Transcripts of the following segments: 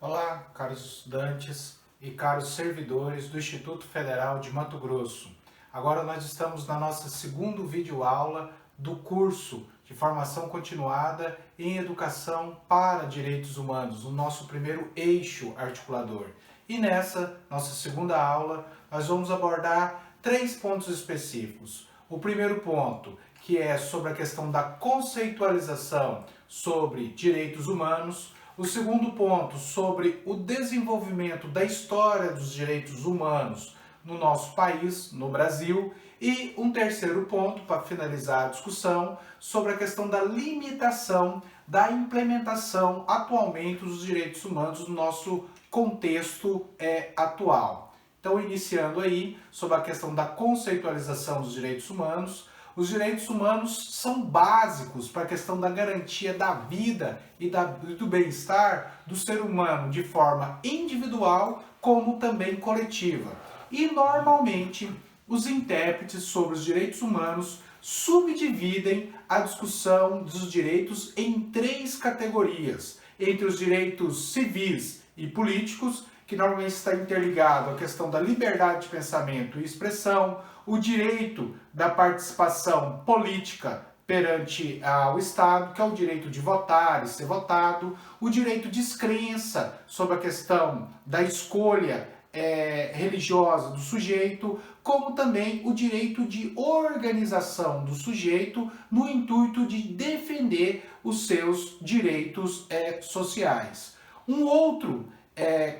Olá, caros estudantes e caros servidores do Instituto Federal de Mato Grosso. Agora nós estamos na nossa segunda videoaula do curso de formação continuada em educação para direitos humanos, o nosso primeiro eixo articulador. E nessa nossa segunda aula, nós vamos abordar 3 pontos específicos. O primeiro ponto, que é sobre a questão da conceitualização sobre direitos humanos. O segundo ponto, sobre o desenvolvimento da história dos direitos humanos no nosso país, no Brasil. E um terceiro ponto, para finalizar a discussão, sobre a questão da limitação da implementação atualmente dos direitos humanos no nosso contexto atual. Então, iniciando aí sobre a questão da conceitualização dos direitos humanos. Os direitos humanos são básicos para a questão da garantia da vida e do bem-estar do ser humano de forma individual como também coletiva. E normalmente os intérpretes sobre os direitos humanos subdividem a discussão dos direitos em 3 categorias, entre os direitos civis e políticos, que normalmente está interligado à questão da liberdade de pensamento e expressão, o direito da participação política perante o Estado, que é o direito de votar e ser votado, o direito de descrença sobre a questão da escolha religiosa do sujeito, como também o direito de organização do sujeito no intuito de defender os seus direitos sociais. Um outro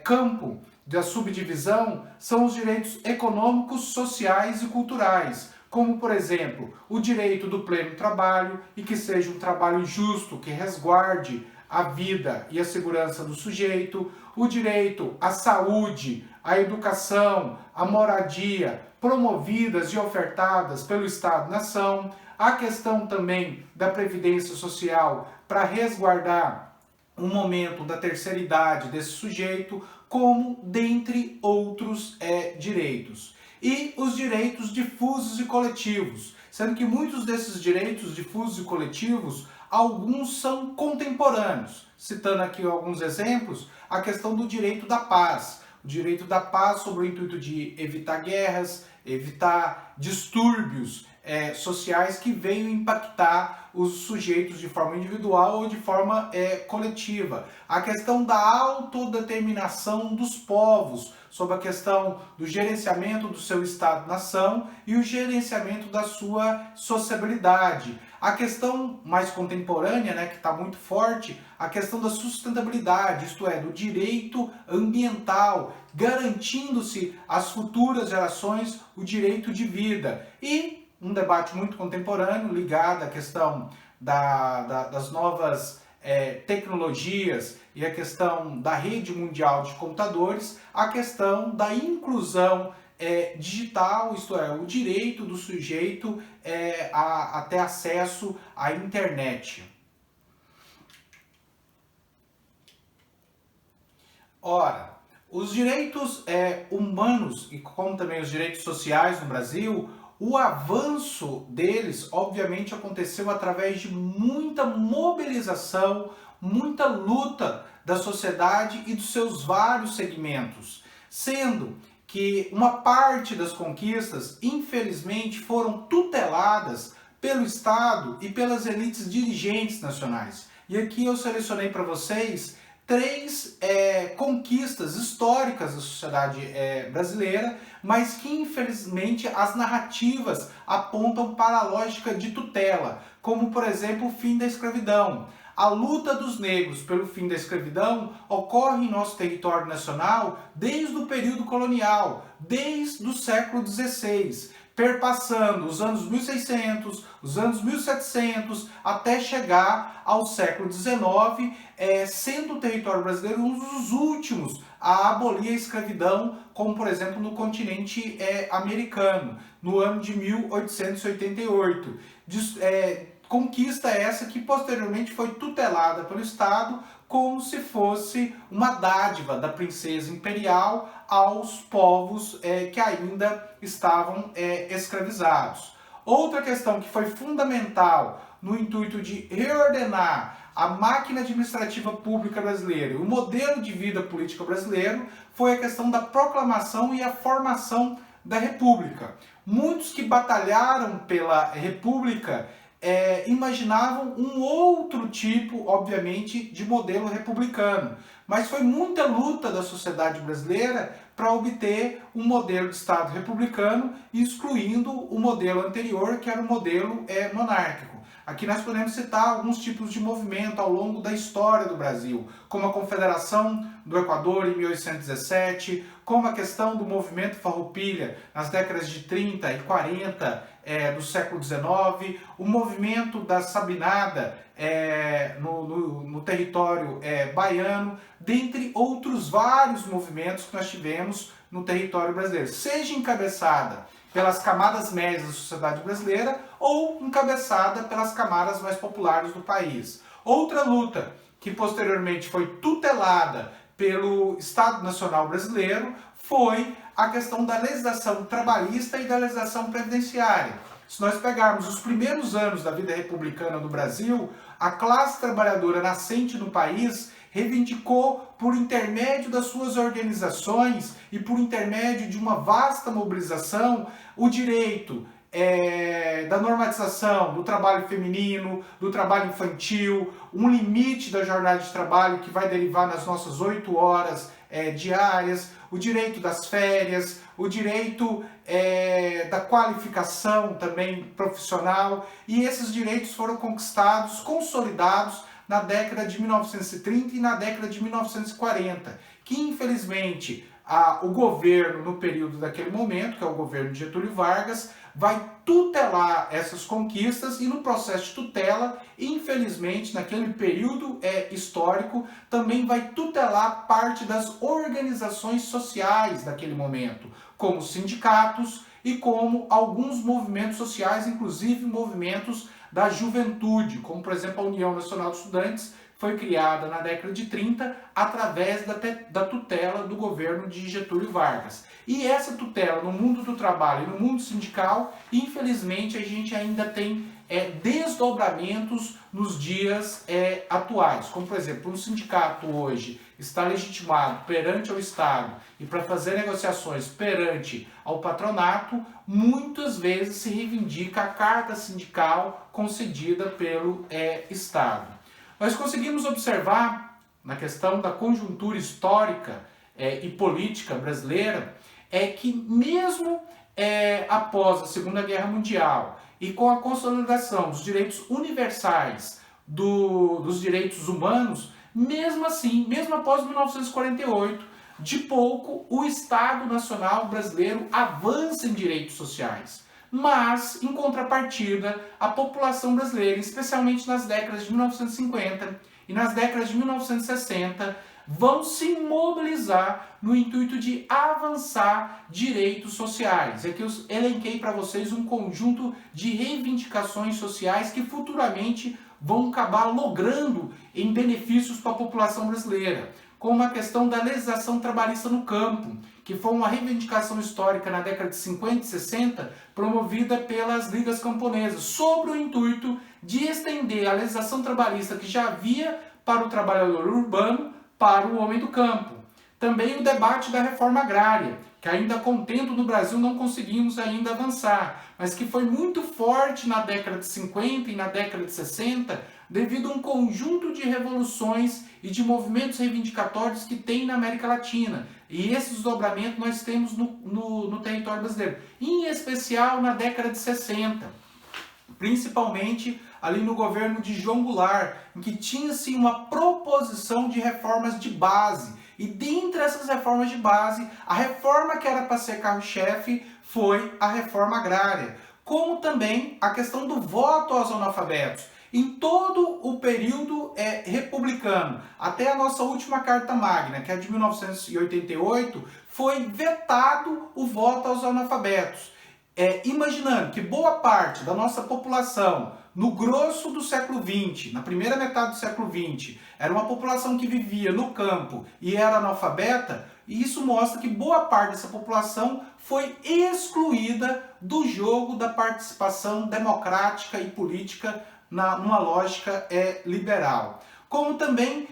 campo da subdivisão são os direitos econômicos, sociais e culturais, como, por exemplo, o direito do pleno trabalho e que seja um trabalho justo, que resguarde a vida e a segurança do sujeito, o direito à saúde, à educação, à moradia, promovidas e ofertadas pelo Estado-nação, a questão também da previdência social para resguardar um momento da terceira idade desse sujeito, como dentre outros direitos. E os direitos difusos e coletivos, sendo que muitos desses direitos difusos e coletivos, alguns são contemporâneos. Citando aqui alguns exemplos, a questão do direito da paz. O direito da paz sobre o intuito de evitar guerras, evitar distúrbios sociais que venham impactar os sujeitos de forma individual ou de forma coletiva. A questão da autodeterminação dos povos, sobre a questão do gerenciamento do seu Estado-nação e o gerenciamento da sua sociabilidade. A questão mais contemporânea, que está muito forte, a questão da sustentabilidade, isto é, do direito ambiental, garantindo-se às futuras gerações o direito de vida. E um debate muito contemporâneo ligado à questão das novas tecnologias e a questão da rede mundial de computadores, a questão da inclusão digital, isto é, o direito do sujeito a ter acesso à internet. Ora, os direitos humanos e como também os direitos sociais no Brasil, o avanço deles, obviamente, aconteceu através de muita mobilização, muita luta da sociedade e dos seus vários segmentos, sendo que uma parte das conquistas, infelizmente, foram tuteladas pelo Estado e pelas elites dirigentes nacionais. E aqui eu selecionei para vocês 3 conquistas históricas da sociedade brasileira, mas que infelizmente as narrativas apontam para a lógica de tutela, como por exemplo o fim da escravidão. A luta dos negros pelo fim da escravidão ocorre em nosso território nacional desde o período colonial, desde o século XVI, perpassando os anos 1600, os anos 1700, até chegar ao século XIX, sendo o território brasileiro um dos últimos a abolir a escravidão, como por exemplo no continente americano, no ano de 1888. Conquista essa que posteriormente foi tutelada pelo Estado como se fosse uma dádiva da princesa imperial aos povos que ainda estavam escravizados. Outra questão que foi fundamental no intuito de reordenar a máquina administrativa pública brasileira e o modelo de vida política brasileiro foi a questão da proclamação e a formação da República. Muitos que batalharam pela República imaginavam um outro tipo, obviamente, de modelo republicano. Mas foi muita luta da sociedade brasileira para obter um modelo de Estado republicano, excluindo o modelo anterior, que era o modelo monárquico. Aqui nós podemos citar alguns tipos de movimento ao longo da história do Brasil, como a Confederação do Equador em 1817, como a questão do movimento Farroupilha nas décadas de 30 e 40 do século XIX, o movimento da Sabinada no território baiano, dentre outros vários movimentos que nós tivemos no território brasileiro, seja encabeçada pelas camadas médias da sociedade brasileira ou encabeçada pelas camadas mais populares do país. Outra luta que posteriormente foi tutelada pelo Estado Nacional Brasileiro foi a questão da legislação trabalhista e da legislação previdenciária. Se nós pegarmos os primeiros anos da vida republicana do Brasil, a classe trabalhadora nascente no país reivindicou, por intermédio das suas organizações e por intermédio de uma vasta mobilização, o direito da normatização do trabalho feminino, do trabalho infantil, um limite da jornada de trabalho que vai derivar nas nossas 8 horas diárias, o direito das férias, o direito da qualificação também profissional, e esses direitos foram conquistados, consolidados na década de 1930 e na década de 1940, que infelizmente o governo no período daquele momento, que é o governo de Getúlio Vargas, vai tutelar essas conquistas e no processo de tutela, infelizmente, naquele período histórico, também vai tutelar parte das organizações sociais daquele momento, como sindicatos e como alguns movimentos sociais, inclusive movimentos da juventude, como por exemplo a União Nacional de Estudantes, foi criada na década de 30 através da tutela do governo de Getúlio Vargas. E essa tutela no mundo do trabalho e no mundo sindical, infelizmente, a gente ainda tem desdobramentos nos dias atuais. Como, por exemplo, um sindicato hoje está legitimado perante ao Estado e para fazer negociações perante ao patronato, muitas vezes se reivindica a carta sindical concedida pelo Estado. Nós conseguimos observar, na questão da conjuntura histórica e política brasileira, que mesmo após a Segunda Guerra Mundial e com a consolidação dos direitos universais dos direitos humanos, mesmo assim, mesmo após 1948, de pouco o Estado Nacional Brasileiro avança em direitos sociais. Mas, em contrapartida, a população brasileira, especialmente nas décadas de 1950 e nas décadas de 1960, vão se mobilizar no intuito de avançar direitos sociais. Aqui eu elenquei para vocês um conjunto de reivindicações sociais que futuramente vão acabar logrando em benefícios para a população brasileira, como a questão da legislação trabalhista no campo, que foi uma reivindicação histórica na década de 50 e 60, promovida pelas ligas camponesas, sobre o intuito de estender a legislação trabalhista que já havia para o trabalhador urbano para o homem do campo. Também o debate da reforma agrária, que ainda contendo no Brasil não conseguimos ainda avançar, mas que foi muito forte na década de 50 e na década de 60, devido a um conjunto de revoluções e de movimentos reivindicatórios que tem na América Latina. E esse desdobramento nós temos no território brasileiro, em especial na década de 60, principalmente ali no governo de João Goulart, em que tinha-se uma proposição de reformas de base. E dentre essas reformas de base, a reforma que era para ser carro-chefe foi a reforma agrária, como também a questão do voto aos analfabetos. Em todo o período republicano, até a nossa última Carta Magna, que é de 1988, foi vetado o voto aos analfabetos. Imaginando que boa parte da nossa população, no grosso do século XX, na primeira metade do século XX, era uma população que vivia no campo e era analfabeta, e isso mostra que boa parte dessa população foi excluída do jogo da participação democrática e política numa lógica liberal. Como também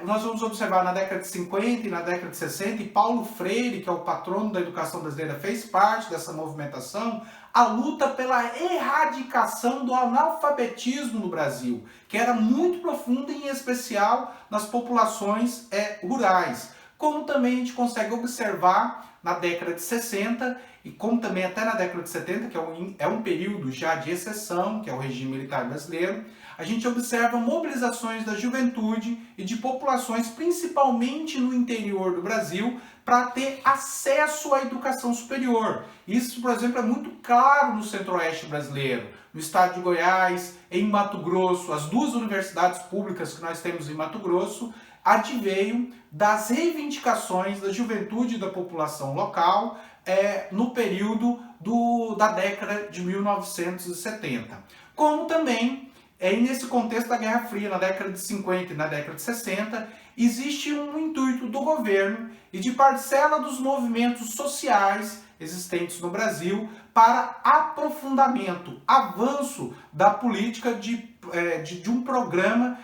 nós vamos observar na década de 50 e na década de 60, e Paulo Freire, que é o patrono da educação brasileira, fez parte dessa movimentação, a luta pela erradicação do analfabetismo no Brasil, que era muito profunda, em especial nas populações rurais. Como também a gente consegue observar na década de 60 e como também até na década de 70, que é um período já de exceção, que é o regime militar brasileiro, a gente observa mobilizações da juventude e de populações, principalmente no interior do Brasil, para ter acesso à educação superior. Isso, por exemplo, é muito claro no centro-oeste brasileiro, no estado de Goiás, em Mato Grosso. As duas universidades públicas que nós temos em Mato Grosso adveio das reivindicações da juventude e da população local no período da década de 1970. Como também, nesse contexto da Guerra Fria, na década de 50 e na década de 60, existe um intuito do governo e de parcela dos movimentos sociais existentes no Brasil para aprofundamento, avanço da política de um programa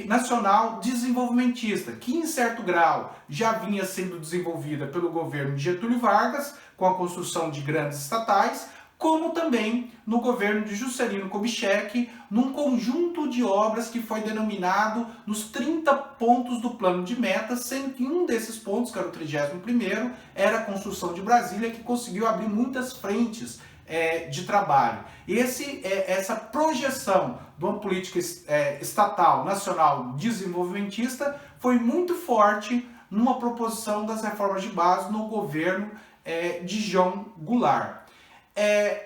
nacional desenvolvimentista, que em certo grau já vinha sendo desenvolvida pelo governo de Getúlio Vargas, com a construção de grandes estatais, como também no governo de Juscelino Kubitschek, num conjunto de obras que foi denominado nos 30 pontos do plano de metas, sendo que um desses pontos, que era o 31º, era a construção de Brasília, que conseguiu abrir muitas frentes de trabalho. Essa projeção de uma política estatal, nacional, desenvolvimentista, foi muito forte numa proposição das reformas de base no governo de João Goulart.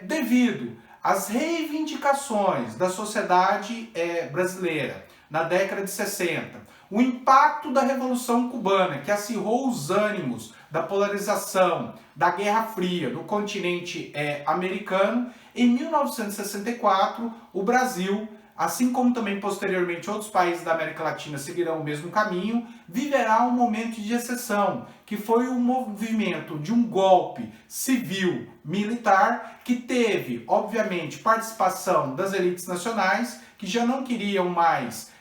Devido às reivindicações da sociedade brasileira na década de 60, o impacto da Revolução Cubana, que acirrou os ânimos da polarização, da Guerra Fria no continente americano, em 1964, o Brasil, assim como também posteriormente outros países da América Latina seguirão o mesmo caminho, viverá um momento de exceção, que foi o movimento de um golpe civil-militar que teve, obviamente, participação das elites nacionais, que já não queriam mais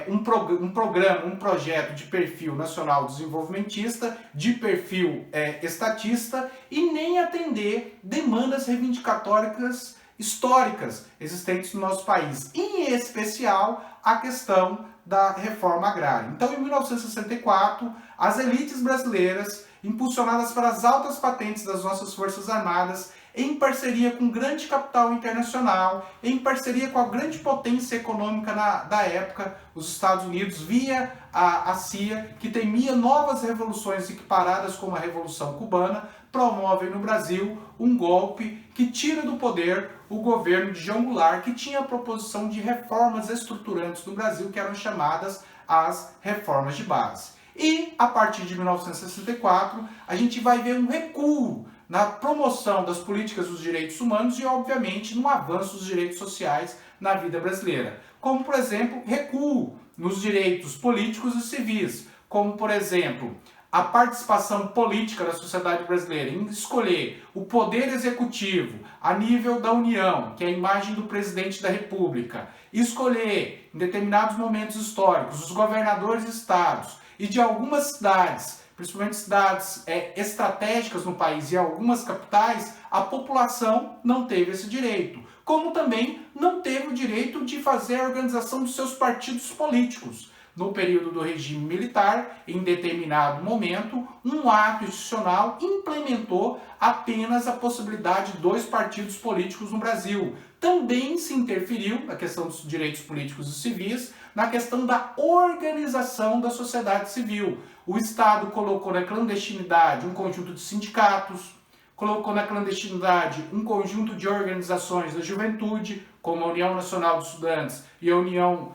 um projeto de perfil nacional desenvolvimentista, de perfil estatista, e nem atender demandas reivindicatórias históricas existentes no nosso país, em especial a questão da reforma agrária. Então, em 1964, as elites brasileiras, impulsionadas pelas altas patentes das nossas Forças Armadas, em parceria com o grande capital internacional, em parceria com a grande potência econômica da época, os Estados Unidos, via a CIA, que temia novas revoluções equiparadas como a Revolução Cubana, promovem no Brasil um golpe que tira do poder o governo de João Goulart, que tinha a proposição de reformas estruturantes no Brasil, que eram chamadas as reformas de base. E, a partir de 1964, a gente vai ver um recuo na promoção das políticas dos direitos humanos e, obviamente, no avanço dos direitos sociais na vida brasileira. Como, por exemplo, recuo nos direitos políticos e civis, como, por exemplo, a participação política da sociedade brasileira em escolher o poder executivo a nível da União, que é a imagem do presidente da República, escolher, em determinados momentos históricos, os governadores de estados e de algumas cidades, principalmente cidades estratégicas no país e algumas capitais, a população não teve esse direito. Como também não teve o direito de fazer a organização dos seus partidos políticos. No período do regime militar, em determinado momento, um ato institucional implementou apenas a possibilidade de 2 partidos políticos no Brasil. Também se interferiu na questão dos direitos políticos e civis, na questão da organização da sociedade civil. O Estado colocou na clandestinidade um conjunto de sindicatos, colocou na clandestinidade um conjunto de organizações da juventude, como a União Nacional dos Estudantes e a União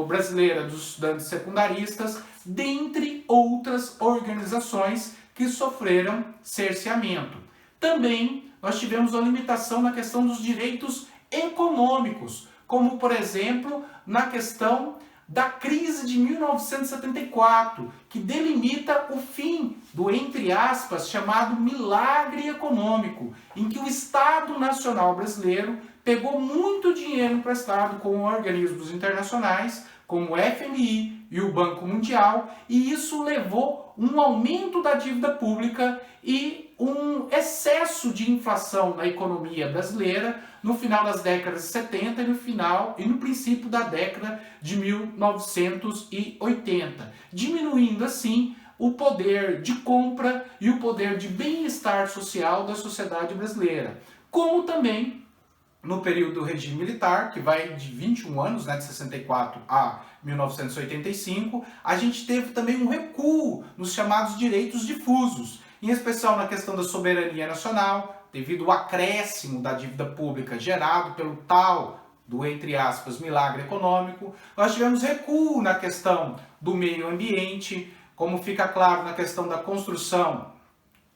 Brasileira dos Estudantes Secundaristas, dentre outras organizações que sofreram cerceamento. Também nós tivemos a limitação na questão dos direitos econômicos, como, por exemplo, na questão da crise de 1974, que delimita o fim do, entre aspas, chamado milagre econômico, em que o Estado Nacional Brasileiro pegou muito dinheiro emprestado com organismos internacionais, como o FMI e o Banco Mundial, e isso levou um aumento da dívida pública e um excesso de inflação na economia brasileira no final das décadas de 70 e no princípio da década de 1980, diminuindo assim o poder de compra e o poder de bem-estar social da sociedade brasileira, como também no período do regime militar, que vai de 21 anos, né, de 64 a 1985, a gente teve também um recuo nos chamados direitos difusos, em especial na questão da soberania nacional, devido ao acréscimo da dívida pública gerado pelo tal do, entre aspas, milagre econômico. Nós tivemos recuo na questão do meio ambiente, como fica claro na questão da construção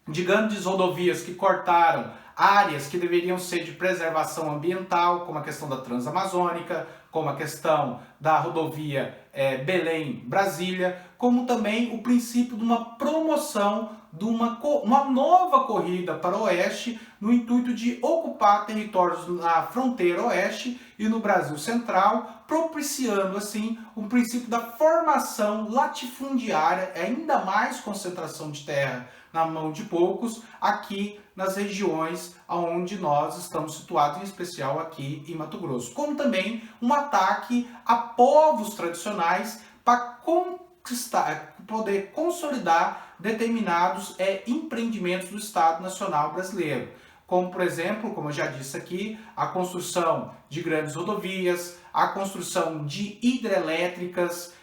de grandes rodovias que cortaram áreas que deveriam ser de preservação ambiental, como a questão da Transamazônica, como a questão da rodovia Belém-Brasília, como também o princípio de uma promoção de uma nova corrida para o oeste, no intuito de ocupar territórios na fronteira oeste e no Brasil Central, propiciando assim um princípio da formação latifundiária, ainda mais concentração de terra na mão de poucos, aqui nas regiões onde nós estamos situados, em especial aqui em Mato Grosso. Como também um ataque a povos tradicionais para poder consolidar determinados empreendimentos do Estado Nacional Brasileiro. Como, por exemplo, como eu já disse aqui, a construção de grandes rodovias, a construção de hidrelétricas,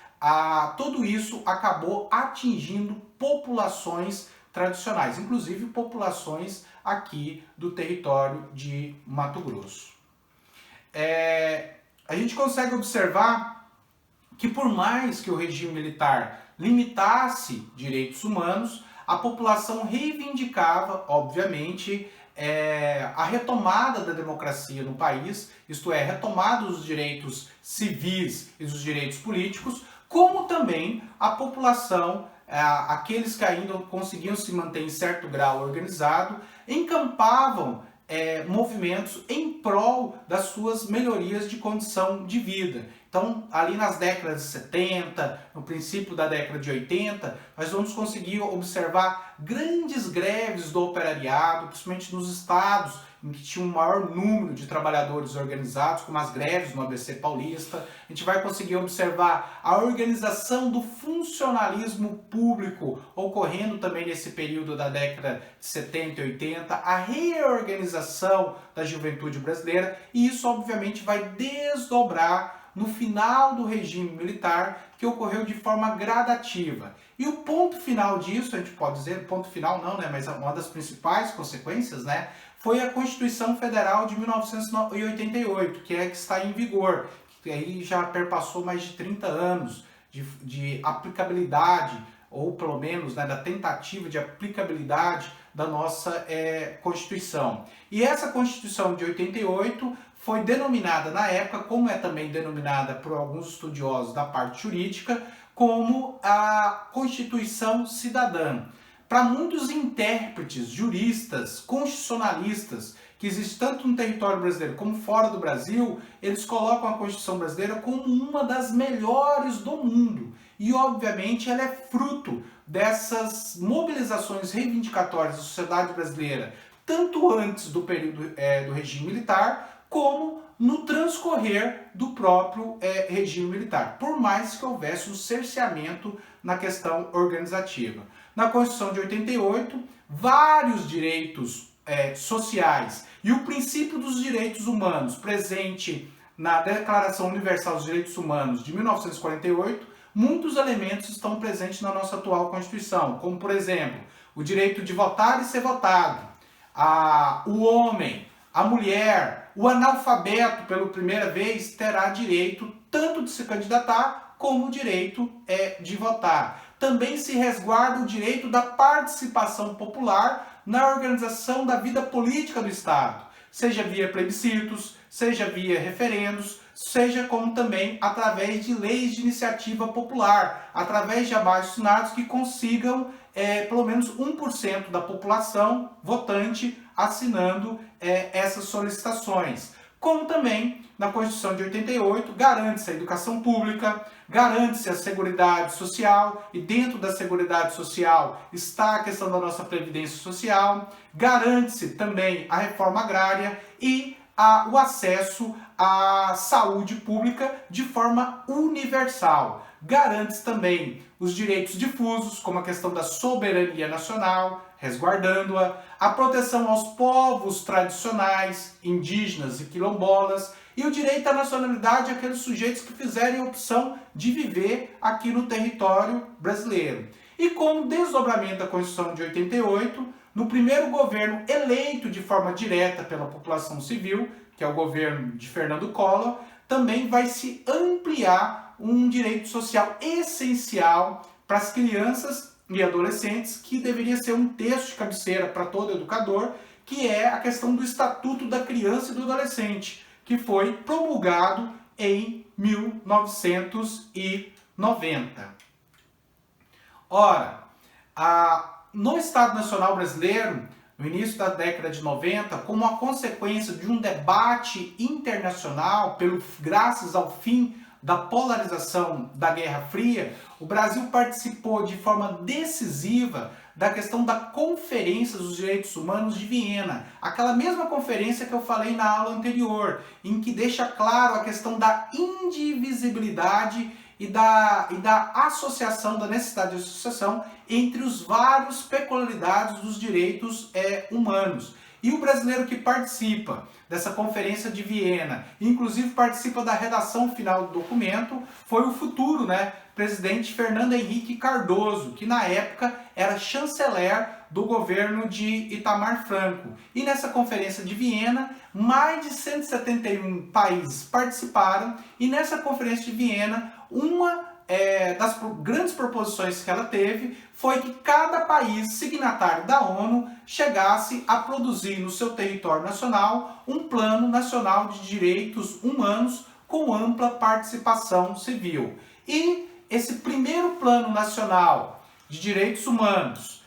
tudo isso acabou atingindo populações tradicionais, inclusive populações aqui do território de Mato Grosso. A gente consegue observar que por mais que o regime militar limitasse direitos humanos, a população reivindicava, obviamente, a retomada da democracia no país, isto é, a retomada dos direitos civis e dos direitos políticos, como também a população, aqueles que ainda conseguiam se manter em certo grau organizado, encampavam movimentos em prol das suas melhorias de condição de vida. Então, ali nas décadas de 70, no princípio da década de 80, nós vamos conseguir observar grandes greves do operariado, principalmente nos estados em que tinha um maior número de trabalhadores organizados, como as greves no ABC Paulista. A gente vai conseguir observar a organização do funcionalismo público ocorrendo também nesse período da década de 70 e 80, a reorganização da juventude brasileira, e isso obviamente vai desdobrar no final do regime militar, que ocorreu de forma gradativa. E o ponto final disso, a gente pode dizer, ponto final não, né, mas uma das principais consequências, né, foi a Constituição Federal de 1988, que está em vigor, que aí já perpassou mais de 30 anos de aplicabilidade, ou pelo menos, né, da tentativa de aplicabilidade da nossa Constituição. E essa Constituição de 88 foi denominada na época, como é também denominada por alguns estudiosos da parte jurídica, como a Constituição Cidadã. Para muitos intérpretes, juristas, constitucionalistas, que existem tanto no território brasileiro como fora do Brasil, eles colocam a Constituição brasileira como uma das melhores do mundo. E, obviamente, ela é fruto dessas mobilizações reivindicatórias da sociedade brasileira, tanto antes do período do regime militar, como no transcorrer do próprio regime militar, por mais que houvesse um cerceamento na questão organizativa. Na Constituição de 88, vários direitos sociais e o princípio dos direitos humanos, presente na Declaração Universal dos Direitos Humanos de 1948, muitos elementos estão presentes na nossa atual Constituição, como, por exemplo, o direito de votar e ser votado, o homem, a mulher, o analfabeto, pela primeira vez, terá direito tanto de se candidatar como o direito de votar. Também se resguarda o direito da participação popular na organização da vida política do Estado. seja via plebiscitos, seja via referendos, seja como também através de leis de iniciativa popular, através de abaixo-assinados que consigam pelo menos 1% da população votante assinando essas solicitações. Como também, na Constituição de 88, garante-se a educação pública, garante-se a Seguridade Social, e dentro da Seguridade Social está a questão da nossa Previdência Social, garante-se também a reforma agrária e o acesso à saúde pública de forma universal. Garante-se também os direitos difusos, como a questão da soberania nacional, resguardando-a, a proteção aos povos tradicionais, indígenas e quilombolas, e o direito à nacionalidade àqueles sujeitos que fizerem a opção de viver aqui no território brasileiro. E como desdobramento da Constituição de 88, no primeiro governo eleito de forma direta pela população civil, que é o governo de Fernando Collor, também vai se ampliar um direito social essencial para as crianças e adolescentes, que deveria ser um texto de cabeceira para todo educador, que é a questão do Estatuto da Criança e do Adolescente, que foi promulgado em 1990. Ora, no Estado Nacional Brasileiro, no início da década de 90, como a consequência de um debate internacional, graças ao fim da polarização da Guerra Fria, o Brasil participou de forma decisiva da questão da Conferência dos Direitos Humanos de Viena, aquela mesma conferência que eu falei na aula anterior, em que deixa claro a questão da indivisibilidade e da associação, da necessidade de associação entre os vários peculiaridades dos direitos humanos. E o brasileiro que participa dessa Conferência de Viena, inclusive participa da redação final do documento, foi o futuro presidente Fernando Henrique Cardoso, que na época era chanceler do governo de Itamar Franco. E nessa Conferência de Viena, mais de 171 países participaram, e nessa Conferência de Viena, uma das grandes proposições que ela teve foi que cada país signatário da ONU chegasse a produzir no seu território nacional um plano nacional de direitos humanos com ampla participação civil. E esse primeiro plano nacional de direitos humanos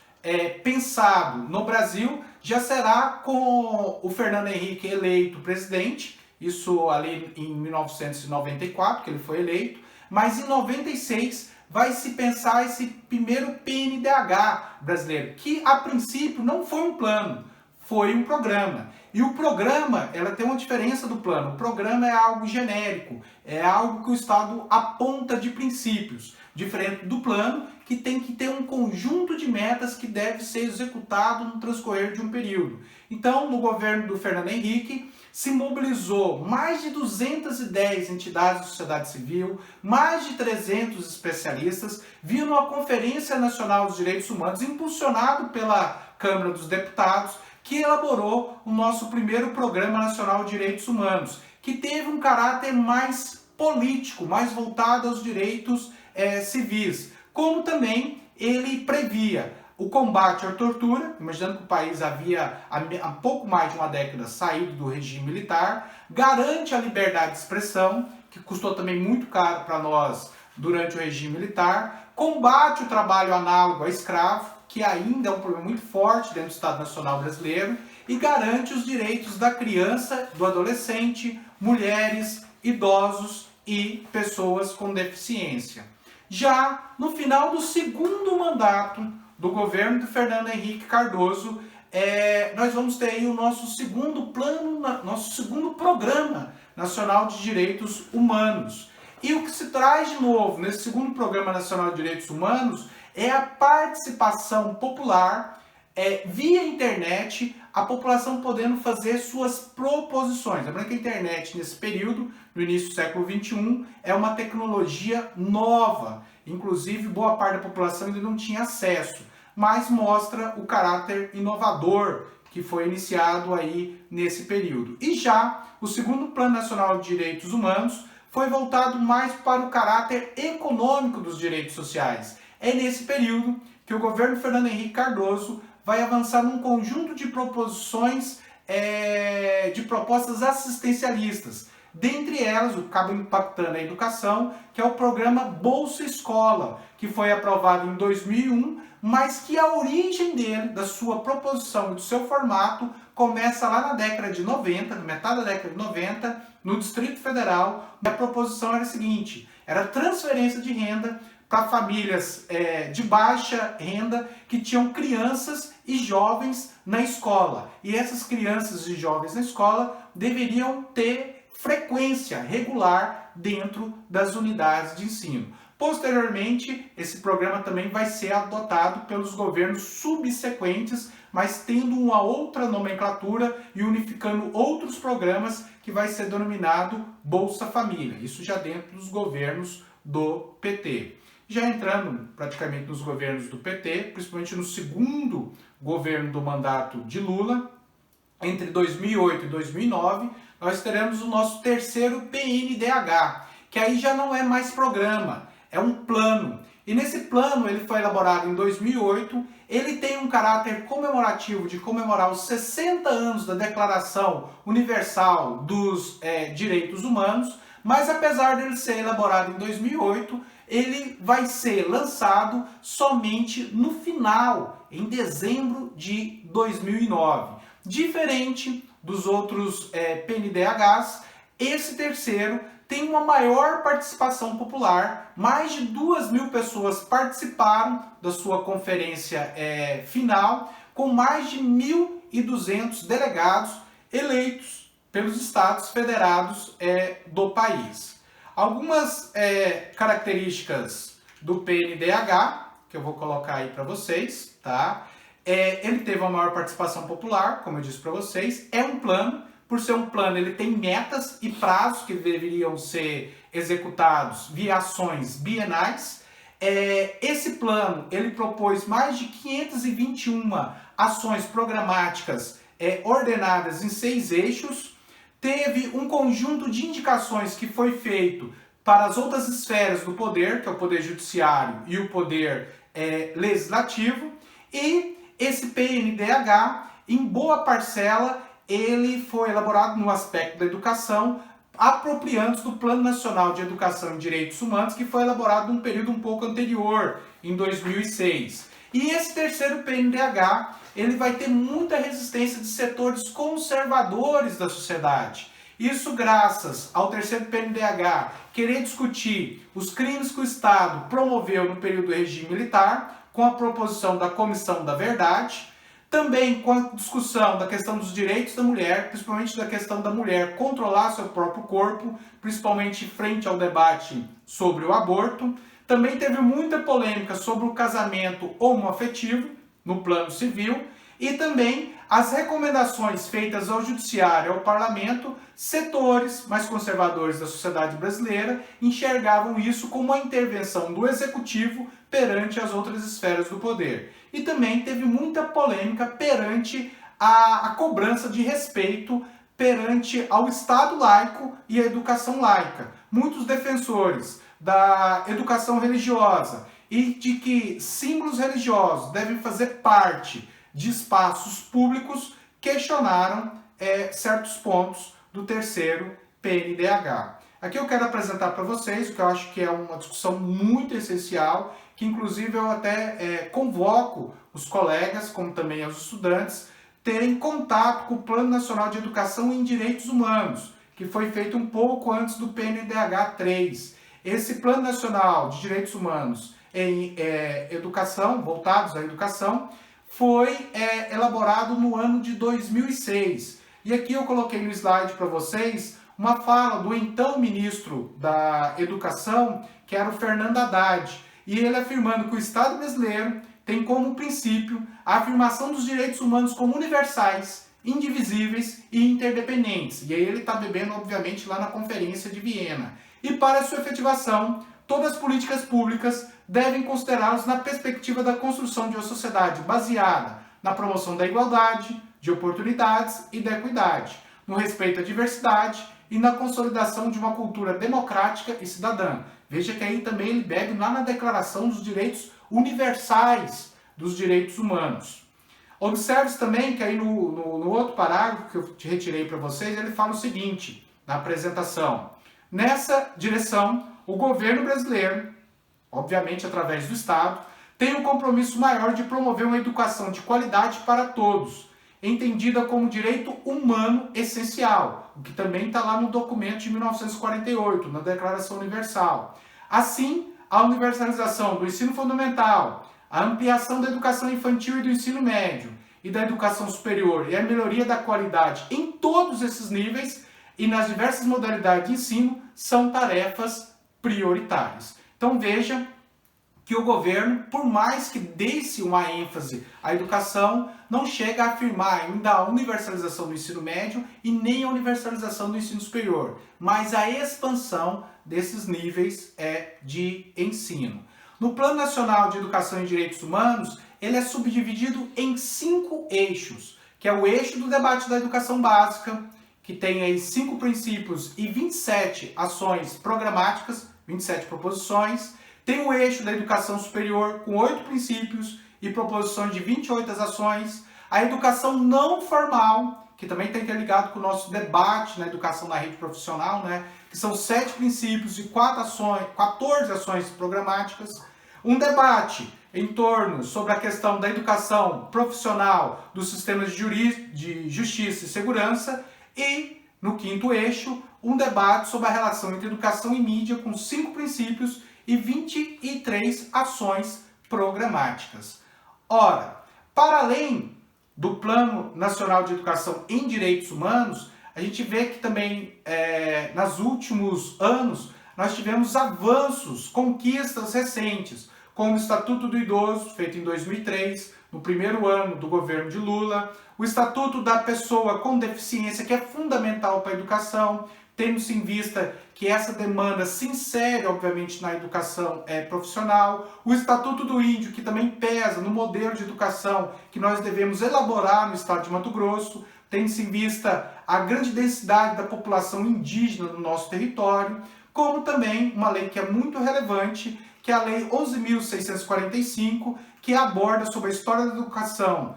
pensado no Brasil já será com o Fernando Henrique eleito presidente, isso ali em 1994, que ele foi eleito, mas em 96 vai se pensar esse primeiro PNDH brasileiro, que a princípio não foi um plano, foi um programa. E o programa, ela tem uma diferença do plano. O programa é algo genérico, é algo que o Estado aponta de princípios, diferente do plano, que tem que ter um conjunto de metas que deve ser executado no transcorrer de um período. Então, no governo do Fernando Henrique, se mobilizou mais de 210 entidades da sociedade civil, mais de 300 especialistas, vindo a Conferência Nacional dos Direitos Humanos, impulsionado pela Câmara dos Deputados, que elaborou o nosso primeiro Programa Nacional de Direitos Humanos, que teve um caráter mais político, mais voltado aos direitos civis, como também ele previa o combate à tortura, imaginando que o país havia há pouco mais de uma década saído do regime militar, garante a liberdade de expressão, que custou também muito caro para nós durante o regime militar, combate o trabalho análogo a escravo, que ainda é um problema muito forte dentro do Estado Nacional Brasileiro, e garante os direitos da criança, do adolescente, mulheres, idosos e pessoas com deficiência. Já no final do segundo mandato do governo de Fernando Henrique Cardoso, nós vamos ter aí o nosso segundo plano, nosso segundo Programa Nacional de Direitos Humanos. E o que se traz de novo nesse segundo Programa Nacional de Direitos Humanos é a participação popular via internet, a população podendo fazer suas proposições. Lembrando que a internet, nesse período, no início do século XXI, é uma tecnologia nova. Inclusive, boa parte da população ainda não tinha acesso, mas mostra o caráter inovador que foi iniciado aí nesse período. E já o segundo Plano Nacional de Direitos Humanos foi voltado mais para o caráter econômico dos direitos sociais. É nesse período que o governo Fernando Henrique Cardoso vai avançar num conjunto de proposições de propostas assistencialistas. Dentre elas, o que acaba impactando a educação, que é o programa Bolsa Escola, que foi aprovado em 2001, mas que a origem dele, da sua proposição e do seu formato, começa lá na década de 90, na metade da década de 90, no Distrito Federal. A proposição era a seguinte: era transferência de renda para famílias de baixa renda que tinham crianças e jovens na escola. E essas crianças e jovens na escola deveriam ter frequência regular dentro das unidades de ensino. Posteriormente, esse programa também vai ser adotado pelos governos subsequentes, mas tendo uma outra nomenclatura e unificando outros programas que vai ser denominado Bolsa Família. Isso já dentro dos governos do PT. Já entrando praticamente nos governos do PT, principalmente no segundo governo do mandato de Lula, entre 2008 e 2009, nós teremos o nosso terceiro PNDH, que aí já não é mais programa, é um plano. E nesse plano, ele foi elaborado em 2008, ele tem um caráter comemorativo de comemorar os 60 anos da Declaração Universal dos Direitos Humanos, mas apesar dele ser elaborado em 2008, ele vai ser lançado somente no final, em dezembro de 2009. Diferente dos outros PNDHs, esse terceiro tem uma maior participação popular. Mais de 2.000 pessoas participaram da sua conferência final, com mais de 1.200 delegados eleitos pelos estados federados do país. Algumas características do PNDH, que eu vou colocar aí para vocês, tá? Ele teve uma maior participação popular, como eu disse para vocês. É um plano. Por ser um plano, ele tem metas e prazos que deveriam ser executados via ações bienais. Esse plano, ele propôs mais de 521 ações programáticas ordenadas em 6 eixos. Teve um conjunto de indicações que foi feito para as outras esferas do poder, que é o poder judiciário e o poder legislativo. E esse PNDH, em boa parcela, ele foi elaborado no aspecto da educação, apropriando-se do Plano Nacional de Educação e Direitos Humanos, que foi elaborado num período um pouco anterior, em 2006. E esse terceiro PNDH, ele vai ter muita resistência de setores conservadores da sociedade. Isso graças ao terceiro PNDH querer discutir os crimes que o Estado promoveu no período do regime militar, com a proposição da Comissão da Verdade, também com a discussão da questão dos direitos da mulher, principalmente da questão da mulher controlar seu próprio corpo, principalmente frente ao debate sobre o aborto. Também teve muita polêmica sobre o casamento homoafetivo no plano civil e também as recomendações feitas ao Judiciário e ao Parlamento. Setores mais conservadores da sociedade brasileira enxergavam isso como uma intervenção do Executivo perante as outras esferas do poder. E também teve muita polêmica perante a cobrança de respeito perante ao Estado laico e a educação laica. Muitos defensores da educação religiosa e de que símbolos religiosos devem fazer parte de espaços públicos questionaram certos pontos do terceiro PNDH. Aqui eu quero apresentar para vocês o que eu acho que é uma discussão muito essencial, que inclusive eu até convoco os colegas, como também os estudantes, terem contato com o Plano Nacional de Educação em Direitos Humanos, que foi feito um pouco antes do PNDH 3. Esse Plano Nacional de Direitos Humanos em educação, voltados à educação, foi elaborado no ano de 2006. E aqui eu coloquei no slide para vocês uma fala do então ministro da Educação, que era o Fernando Haddad, e ele afirmando que o Estado brasileiro tem como princípio a afirmação dos direitos humanos como universais, indivisíveis e interdependentes. E aí ele está bebendo, obviamente, lá na Conferência de Viena. E para sua efetivação, todas as políticas públicas devem considerá-los na perspectiva da construção de uma sociedade baseada na promoção da igualdade, de oportunidades e da equidade, no respeito à diversidade e na consolidação de uma cultura democrática e cidadã. Veja que aí também ele bebe lá na Declaração dos Direitos Universais dos Direitos Humanos. Observe também que aí no outro parágrafo que eu te retirei para vocês, ele fala o seguinte, na apresentação. Nessa direção, o governo brasileiro, obviamente através do Estado, tem um compromisso maior de promover uma educação de qualidade para todos, entendida como direito humano essencial, o que também está lá no documento de 1948, na Declaração Universal. Assim, a universalização do ensino fundamental, a ampliação da educação infantil e do ensino médio e da educação superior e a melhoria da qualidade em todos esses níveis e nas diversas modalidades de ensino são tarefas prioritárias. Então veja que o governo, por mais que desse uma ênfase à educação, não chega a afirmar ainda a universalização do ensino médio e nem a universalização do ensino superior, mas a expansão desses níveis de ensino. No Plano Nacional de Educação e Direitos Humanos, ele é subdividido em 5 eixos, que é o eixo do debate da educação básica, que tem aí 5 princípios e 27 ações programáticas, 27 proposições. Tem o eixo da educação superior, com 8 princípios e proposições de 28 ações. A educação não formal, que também está interligado com o nosso debate na educação na rede profissional, né? Que são 7 princípios e 14 ações programáticas. Um debate em torno sobre a questão da educação profissional dos sistemas de justiça e segurança. E, no 5º eixo, um debate sobre a relação entre educação e mídia, com 5 princípios e 23 ações programáticas. Ora, para além do Plano Nacional de Educação em Direitos Humanos, a gente vê que também, nos últimos anos, nós tivemos avanços, conquistas recentes, como o Estatuto do Idoso, feito em 2003, no primeiro ano do governo de Lula, o Estatuto da Pessoa com Deficiência, que é fundamental para a educação, tendo-se em vista que essa demanda se insere, obviamente, na educação profissional, o Estatuto do Índio, que também pesa no modelo de educação que nós devemos elaborar no estado de Mato Grosso, tendo-se em vista a grande densidade da população indígena no nosso território, como também uma lei que é muito relevante, que é a Lei 11.645, que aborda sobre a história da educação,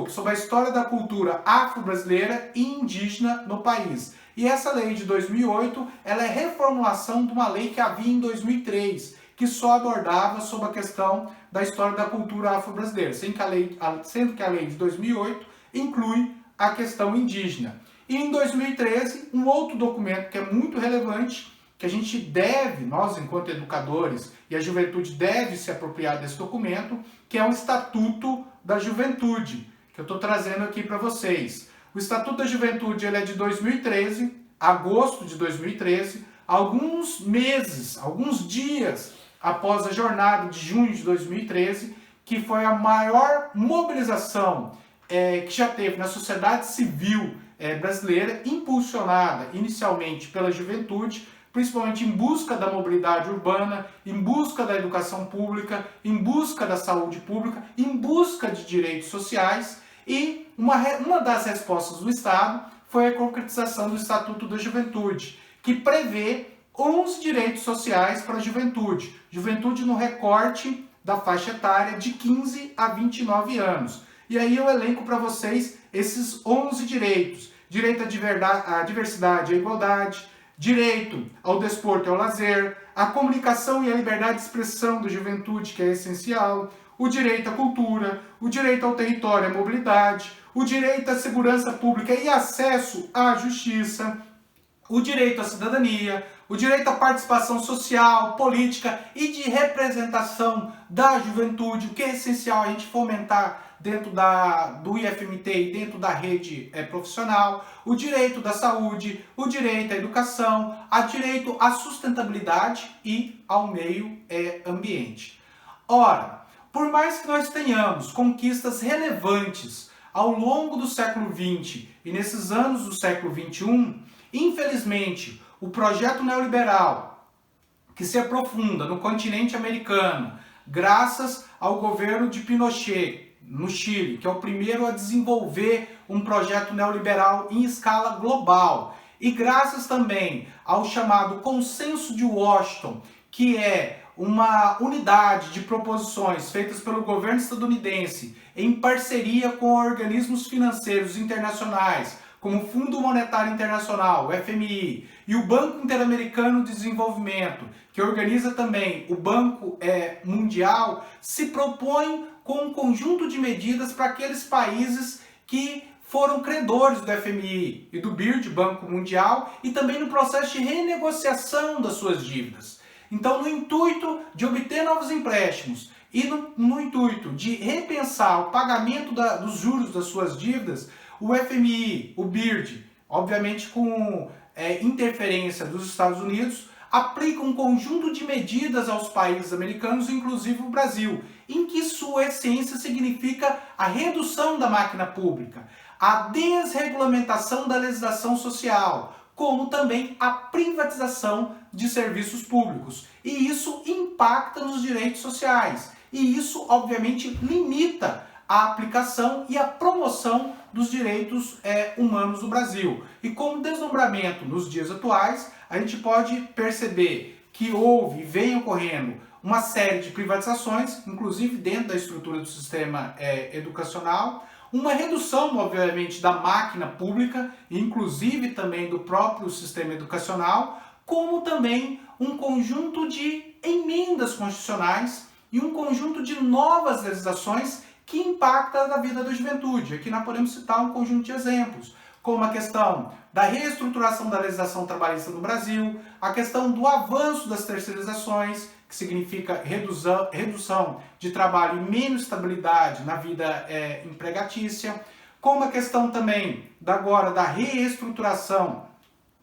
sobre a história da cultura afro-brasileira e indígena no país. E essa lei de 2008, ela é reformulação de uma lei que havia em 2003, que só abordava sobre a questão da história da cultura afro-brasileira, sendo que a lei de 2008 inclui a questão indígena. E em 2013, um outro documento que é muito relevante, que a gente deve, nós enquanto educadores e a juventude deve se apropriar desse documento, que é o Estatuto da Juventude, que eu estou trazendo aqui para vocês. O Estatuto da Juventude ele é de 2013, agosto de 2013, alguns meses, alguns dias após a jornada de junho de 2013, que foi a maior mobilização que já teve na sociedade civil brasileira, impulsionada inicialmente pela juventude, principalmente em busca da mobilidade urbana, em busca da educação pública, em busca da saúde pública, em busca de direitos sociais. E uma das respostas do Estado foi a concretização do Estatuto da Juventude, que prevê 11 direitos sociais para a juventude. Juventude no recorte da faixa etária de 15 a 29 anos. E aí eu elenco para vocês esses 11 direitos. Direito à diversidade e à igualdade, direito ao desporto e ao lazer, a comunicação e a liberdade de expressão da juventude, que é essencial, o direito à cultura, o direito ao território e à mobilidade, o direito à segurança pública e acesso à justiça, o direito à cidadania, o direito à participação social, política e de representação da juventude, o que é essencial a gente fomentar dentro do IFMT e dentro da rede profissional, o direito da saúde, o direito à educação, o direito à sustentabilidade e ao meio ambiente. Ora, por mais que nós tenhamos conquistas relevantes ao longo do século XX e nesses anos do século XXI, infelizmente, o projeto neoliberal que se aprofunda no continente americano, graças ao governo de Pinochet, no Chile, que é o primeiro a desenvolver um projeto neoliberal em escala global, e graças também ao chamado Consenso de Washington, que é uma unidade de proposições feitas pelo governo estadunidense em parceria com organismos financeiros internacionais, como o Fundo Monetário Internacional, o FMI, e o Banco Interamericano de Desenvolvimento, que organiza também o Banco Mundial, se propõe com um conjunto de medidas para aqueles países que foram credores do FMI e do BIRD, Banco Mundial, e também no processo de renegociação das suas dívidas. Então, no intuito de obter novos empréstimos e no intuito de repensar o pagamento dos juros das suas dívidas, o FMI, o BIRD, obviamente com interferência dos Estados Unidos, aplica um conjunto de medidas aos países americanos, inclusive o Brasil, em que sua essência significa a redução da máquina pública, a desregulamentação da legislação social, como também a privatização de serviços públicos. E isso impacta nos direitos sociais. E isso, obviamente, limita a aplicação e a promoção dos direitos humanos no Brasil. E como desdobramento nos dias atuais, a gente pode perceber que houve e vem ocorrendo uma série de privatizações, inclusive dentro da estrutura do sistema educacional, uma redução, obviamente, da máquina pública, inclusive também do próprio sistema educacional, como também um conjunto de emendas constitucionais e um conjunto de novas legislações que impactam na vida da juventude. Aqui nós podemos citar um conjunto de exemplos, como a questão da reestruturação da legislação trabalhista no Brasil, a questão do avanço das terceirizações, que significa redução de trabalho e menos estabilidade na vida empregatícia, como a questão também agora da reestruturação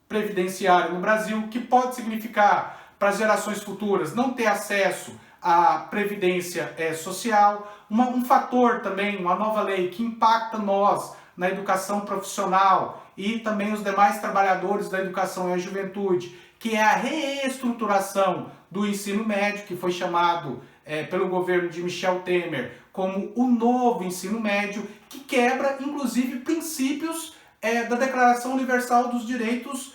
previdenciária no Brasil, que pode significar para as gerações futuras não ter acesso à previdência social, um fator também, uma nova lei que impacta nós na educação profissional e também os demais trabalhadores da educação e a juventude, que é a reestruturação do ensino médio, que foi chamado pelo governo de Michel Temer como o novo ensino médio, que quebra, inclusive, princípios da Declaração Universal dos Direitos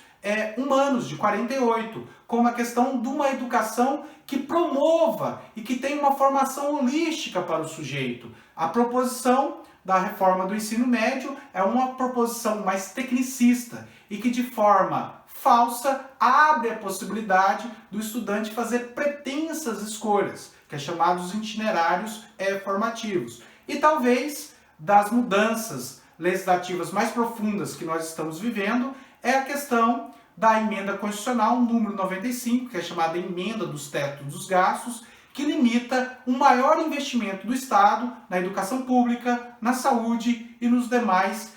Humanos, de 48, como a questão de uma educação que promova e que tenha uma formação holística para o sujeito. A proposição da reforma do ensino médio é uma proposição mais tecnicista e que, de forma falsa, abre a possibilidade do estudante fazer pretensas escolhas, que é chamados itinerários formativos. E talvez das mudanças legislativas mais profundas que nós estamos vivendo é a questão da emenda constitucional número 95, que é chamada emenda dos tetos dos gastos, que limita um maior investimento do Estado na educação pública, na saúde e nos demais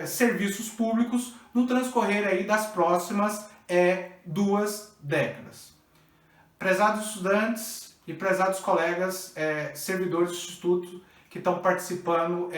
serviços públicos no transcorrer aí das próximas 2 décadas. Prezados estudantes e prezados colegas servidores do Instituto que estão participando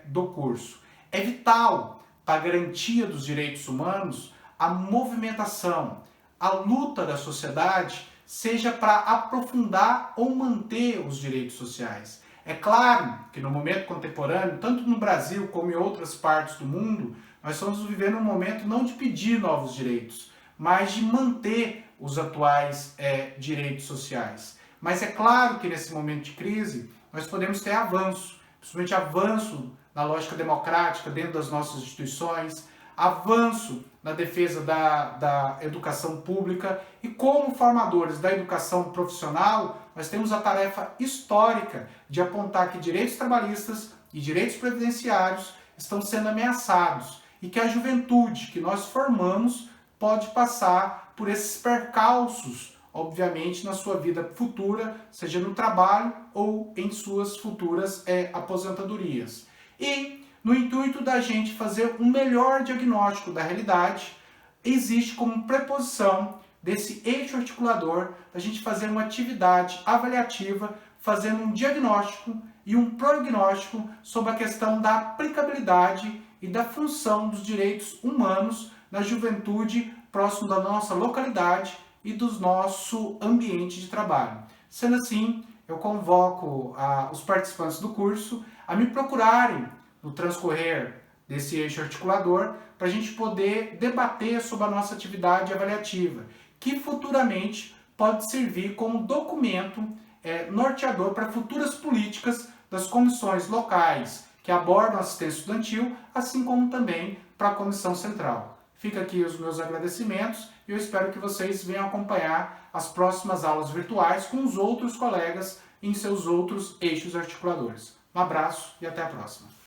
do curso, é vital para a garantia dos direitos humanos a movimentação, a luta da sociedade, seja para aprofundar ou manter os direitos sociais. É claro que no momento contemporâneo, tanto no Brasil como em outras partes do mundo, nós estamos vivendo um momento não de pedir novos direitos, mas de manter os atuais direitos sociais. Mas é claro que nesse momento de crise, nós podemos ter avanço, principalmente avanço na lógica democrática dentro das nossas instituições, avanço na defesa da educação pública e como formadores da educação profissional, nós temos a tarefa histórica de apontar que direitos trabalhistas e direitos previdenciários estão sendo ameaçados e que a juventude que nós formamos pode passar por esses percalços, obviamente, na sua vida futura, seja no trabalho ou em suas futuras aposentadorias. E no intuito da gente fazer um melhor diagnóstico da realidade, existe como preposição desse eixo articulador a gente fazer uma atividade avaliativa, fazendo um diagnóstico e um prognóstico sobre a questão da aplicabilidade e da função dos direitos humanos na juventude próximo da nossa localidade e do nosso ambiente de trabalho. Sendo assim, eu convoco os participantes do curso a me procurarem no transcorrer desse eixo articulador para a gente poder debater sobre a nossa atividade avaliativa, que futuramente pode servir como documento norteador para futuras políticas das comissões locais que abordam assistência estudantil, assim como também para a comissão central. Fica aqui os meus agradecimentos e eu espero que vocês venham acompanhar as próximas aulas virtuais com os outros colegas em seus outros eixos articuladores. Um abraço e até a próxima.